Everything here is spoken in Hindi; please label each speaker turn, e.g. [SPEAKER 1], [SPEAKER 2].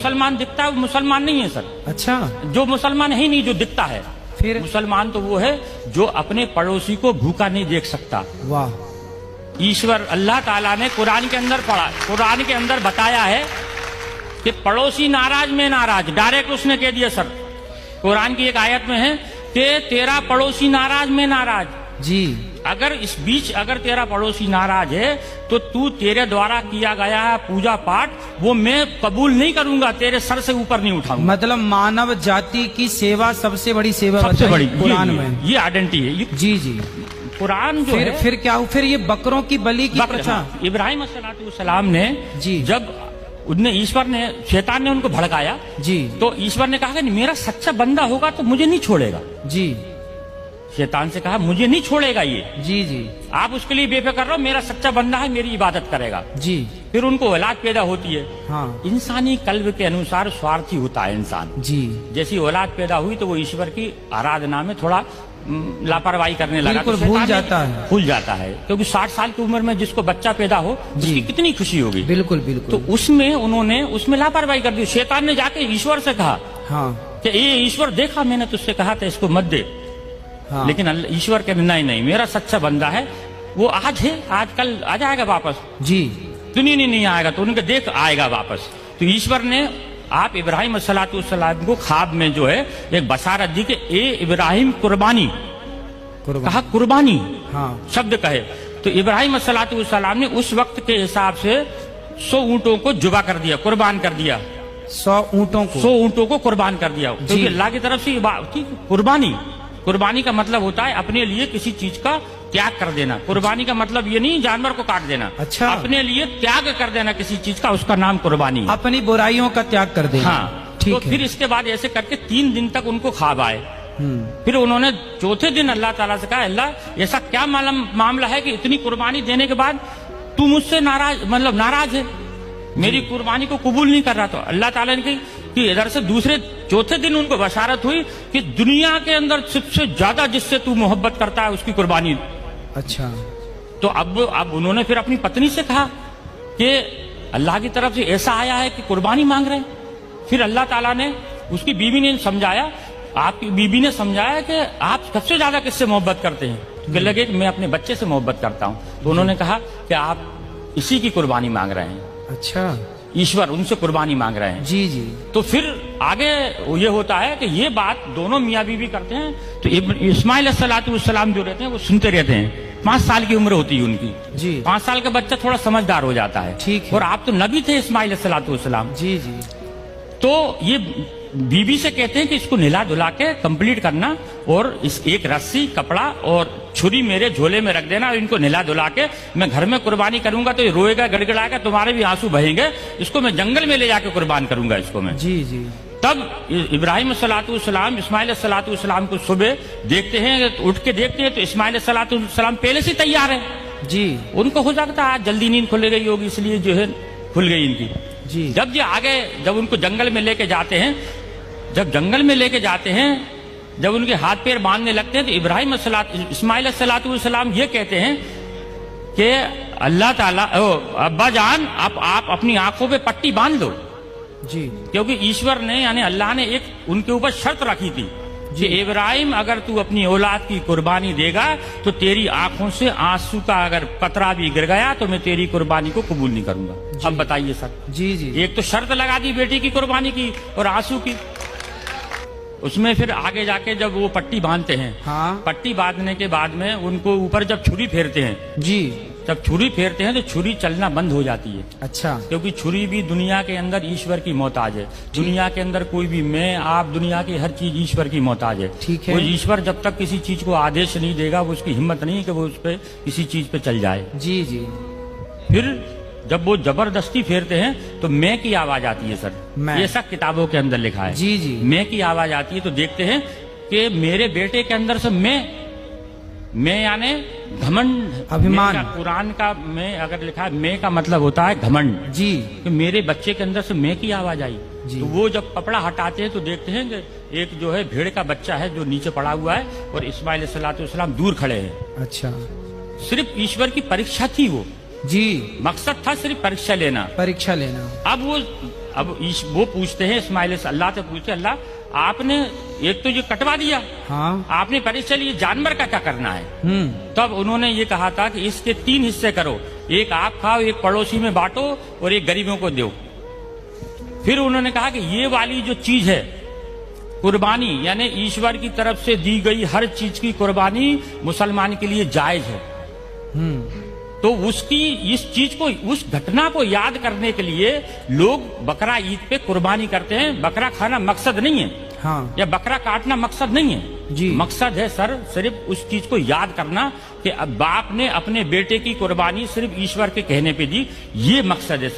[SPEAKER 1] मुसलमान दिखता है वो मुसलमान नहीं है सर।
[SPEAKER 2] अच्छा,
[SPEAKER 1] जो मुसलमान है ही नहीं, जो दिखता है।
[SPEAKER 2] फिर
[SPEAKER 1] मुसलमान तो वो है जो अपने पड़ोसी को भूखा नहीं देख सकता।
[SPEAKER 2] वाह।
[SPEAKER 1] ईश्वर अल्लाह ताला ने कुरान के अंदर पढ़ा, कुरान के अंदर बताया है कि पड़ोसी नाराज में नाराज, डायरेक्ट उसने कह दिया सर। कुरान की एक आयत में है कि तेरा पड़ोसी नाराज में नाराज
[SPEAKER 2] जी।
[SPEAKER 1] अगर इस बीच अगर तेरा पड़ोसी नाराज है तो तू तेरे द्वारा किया गया पूजा पाठ वो मैं कबूल नहीं करूंगा, तेरे सर से ऊपर नहीं उठाऊंगा।
[SPEAKER 2] मतलब मानव जाति की सेवा सबसे बड़ी सेवा
[SPEAKER 1] सबसे बड़ी
[SPEAKER 2] कुरान में
[SPEAKER 1] ये आइडेंटिटी है।
[SPEAKER 2] जी जी।
[SPEAKER 1] कुरान जो है
[SPEAKER 2] फिर क्या, फिर ये बकरों की बलि की प्रथा।
[SPEAKER 1] इब्राहिम अलैहिस्सलाम ने
[SPEAKER 2] जी,
[SPEAKER 1] जब उनने ईश्वर ने शैतान ने उनको भड़काया
[SPEAKER 2] जी,
[SPEAKER 1] तो ईश्वर ने कहा कि मेरा सच्चा बंदा होगा तो मुझे नहीं छोड़ेगा।
[SPEAKER 2] जी।
[SPEAKER 1] शैतान से कहा मुझे नहीं छोड़ेगा ये।
[SPEAKER 2] जी जी।
[SPEAKER 1] आप उसके लिए बेफिक्र रहो, मेरा सच्चा बंदा है, मेरी इबादत करेगा।
[SPEAKER 2] जी।
[SPEAKER 1] फिर उनको औलाद पैदा होती है।
[SPEAKER 2] हाँ।
[SPEAKER 1] इंसानी कल्ब के अनुसार स्वार्थी होता है इंसान।
[SPEAKER 2] जी।
[SPEAKER 1] जैसी औलाद पैदा हुई तो वो ईश्वर की आराधना में थोड़ा लापरवाही करने लगा,
[SPEAKER 2] बिल्कुल
[SPEAKER 1] तो
[SPEAKER 2] भूल जाता है।
[SPEAKER 1] भूल जाता है, क्योंकि 60 साल की उम्र में जिसको बच्चा पैदा हो उसकी कितनी खुशी होगी।
[SPEAKER 2] बिल्कुल बिल्कुल।
[SPEAKER 1] तो उसमें उन्होंने उसमें लापरवाही कर दी। शैतान ने जाके ईश्वर से कहा
[SPEAKER 2] हाँ
[SPEAKER 1] कि ये ईश्वर देखा मैंने तुझसे कहा था इसको मत दे।
[SPEAKER 2] हाँ।
[SPEAKER 1] लेकिन ईश्वर के नहीं, मेरा सच्चा बंदा है, वो आज है, आज कल आ जाएगा वापस।
[SPEAKER 2] जी।
[SPEAKER 1] दुनिया नहीं आएगा तो उनके देख आएगा वापस। तो ईश्वर ने आप इब्राहिम अलैहिस्सलाम को ख्वाब में जो है एक बशारत दी कि ए इब्राहिम कुर्बानी कहा, कुर्बानी
[SPEAKER 2] हाँ।
[SPEAKER 1] शब्द कहे तो इब्राहिम अलैहिस्सलाम ने उस वक्त के हिसाब से 100 ऊंटों को जुबा कर दिया, कुर्बान कर दिया।
[SPEAKER 2] 100 ऊंटों को
[SPEAKER 1] 100 ऊंटों को कुर्बान कर दिया, क्योंकि अल्लाह की तरफ से कुर्बानी। कुर्बानी का मतलब होता है अपने लिए किसी चीज का त्याग कर देना। कुर्बानी का मतलब ये नहीं जानवर को काट देना।
[SPEAKER 2] अच्छा। अपने
[SPEAKER 1] लिए त्याग कर देना किसी चीज का, उसका नाम कुर्बानी है।
[SPEAKER 2] अपनी बुराइयों का त्याग कर देना।
[SPEAKER 1] हाँ,
[SPEAKER 2] ठीक
[SPEAKER 1] तो
[SPEAKER 2] है।
[SPEAKER 1] फिर इसके बाद ऐसे करके 3 दिन तक उनको ख्वाब आए। फिर उन्होंने चौथे दिन अल्लाह ताला से कहा, अल्लाह ऐसा क्या मामला है कि इतनी कुर्बानी देने के बाद तू मुझसे नाराज है, मेरी कुर्बानी को कबूल नहीं कर रहा। तो अल्लाह ताला ने कही कि इधर से चौथे दिन उनको बशारत हुई कि दुनिया के अंदर सबसे ज्यादा जिससे तू मोहब्बत करता है उसकी कुर्बानी।
[SPEAKER 2] अच्छा।
[SPEAKER 1] तो अब उन्होंने फिर अपनी पत्नी से कहा कि अल्लाह की तरफ से ऐसा आया है कि कुर्बानी मांग रहे हैं। फिर अल्लाह ताला ने उसकी बीवी ने समझाया, आपकी बीवी ने समझाया कि आप सबसे ज्यादा किससे मोहब्बत करते हैं। तो कहने लगे कि मैं अपने बच्चे से मोहब्बत करता हूँ। तो उन्होंने कहा कि आप इसी की कुर्बानी मांग रहे हैं।
[SPEAKER 2] अच्छा।
[SPEAKER 1] ईश्वर उनसे कुर्बानी मांग रहे हैं।
[SPEAKER 2] जी जी।
[SPEAKER 1] तो फिर आगे ये होता है कि ये बात दोनों मियाँ बीवी करते हैं। तो इस्माइल अलैहिस्सलाम जो रहते हैं वो सुनते रहते हैं। 5 साल की उम्र होती है उनकी।
[SPEAKER 2] जी।
[SPEAKER 1] 5 साल का बच्चा थोड़ा समझदार हो जाता है।
[SPEAKER 2] ठीक है।
[SPEAKER 1] और आप तो नबी थे इस्माइल अलैहिस्सलाम।
[SPEAKER 2] जी जी।
[SPEAKER 1] तो ये बीबी से कहते हैं कि इसको नहला धुला के कंप्लीट करना और इस एक रस्सी कपड़ा और छुरी मेरे झोले में रख देना और इनको नहला धुला के मैं घर में कुर्बानी करूंगा तो ये रोएगा, गड़गड़ाएगा, तुम्हारे भी आंसू बहेंगे, इसको मैं जंगल में ले जाके कुर्बान करूंगा इसको मैं।
[SPEAKER 2] जी जी।
[SPEAKER 1] तब इब्राहिम अलैहिस्सलाम इस्माइल अलैहिस्सलाम को सुबह देखते हैं, उठ के देखते हैं तो इस्माइल अलैहिस्सलाम पहले से तैयार है। जी। उनको हो जाता है आज जल्दी नींद खुल गई होगी इसलिए जो है खुल गई इनकी।
[SPEAKER 2] जी।
[SPEAKER 1] जब ये आगे जब उनको जंगल में लेके जाते हैं, जब जंगल में लेके जाते हैं, जब उनके हाथ पैर बांधने लगते हैं तो इस्माइल अलैहिस्सलाम ये कहते हैं कि अल्लाह ताला अब्बा जान आप अपनी आंखों पे पट्टी बांध लो। जी। क्योंकि ईश्वर ने यानी अल्लाह ने एक उनके ऊपर शर्त रखी थी कि इब्राहिम अगर तू अपनी औलाद की कुर्बानी देगा तो तेरी आंखों से आंसू का अगर कतरा भी गिर गया तो मैं तेरी कुर्बानी को कबूल नहीं करूंगा। अब बताइए सर। जी जी। एक तो शर्त लगा दी बेटी की कुर्बानी की और आंसू की। उसमें फिर आगे जाके जब वो पट्टी बांधते हैं, हाँ, पट्टी बांधने के बाद में उनको ऊपर जब छुरी फेरते हैं, जी, जब छुरी फेरते हैं तो छुरी चलना बंद हो जाती है। अच्छा। क्योंकि छुरी भी दुनिया के अंदर ईश्वर की मोहताज है। दुनिया के अंदर कोई भी मैं आप दुनिया की हर चीज ईश्वर की मोहताज है। ठीक है। वो ईश्वर जब तक किसी चीज को आदेश नहीं देगा वो उसकी हिम्मत नहीं कि वो उस पर किसी चीज पे चल जाए। जी जी। फिर जब वो जबरदस्ती फेरते हैं तो मैं की आवाज आती है सर। ये सब किताबों के अंदर लिखा है। जी जी। मैं की आवाज आती है तो देखते हैं कि मेरे बेटे के अंदर से मैं यानी घमंड, अभिमान। कुरान का मैं अगर लिखा है मैं का मतलब होता है घमंड। जी। कि मेरे बच्चे के अंदर से मैं की आवाज आई। तो वो जब कपड़ा हटाते हैं तो देखते हैं कि एक जो है भेड़ का बच्चा है जो नीचे पड़ा हुआ है और इस्माइल अलैहिस्सलाम दूर खड़े हैं। अच्छा। सिर्फ ईश्वर की परीक्षा थी वो। जी। मकसद था सिर्फ परीक्षा लेना। अब वो अब वो पूछते हैं इस्माइल अल्लाह से पूछते, अल्लाह आपने एक तो ये कटवा दिया,
[SPEAKER 2] हाँ,
[SPEAKER 1] आपने परे चलिए जानवर का क्या करना है। तब उन्होंने ये कहा था कि इसके 3 हिस्से करो, एक आप खाओ, एक पड़ोसी में बांटो और एक गरीबों को दो। फिर उन्होंने कहा कि ये वाली जो चीज है कुर्बानी, यानी ईश्वर की तरफ से दी गई हर चीज की कुर्बानी मुसलमान के लिए जायज है। तो उसकी इस चीज को, उस घटना को याद करने के लिए लोग बकरा ईद पे कुर्बानी करते हैं। बकरा खाना मकसद नहीं है,
[SPEAKER 2] हाँ,
[SPEAKER 1] या बकरा काटना मकसद नहीं है
[SPEAKER 2] जी।
[SPEAKER 1] मकसद है सर सिर्फ उस चीज को याद करना कि अब बाप ने अपने बेटे की कुर्बानी सिर्फ ईश्वर के कहने पे दी, ये मकसद है।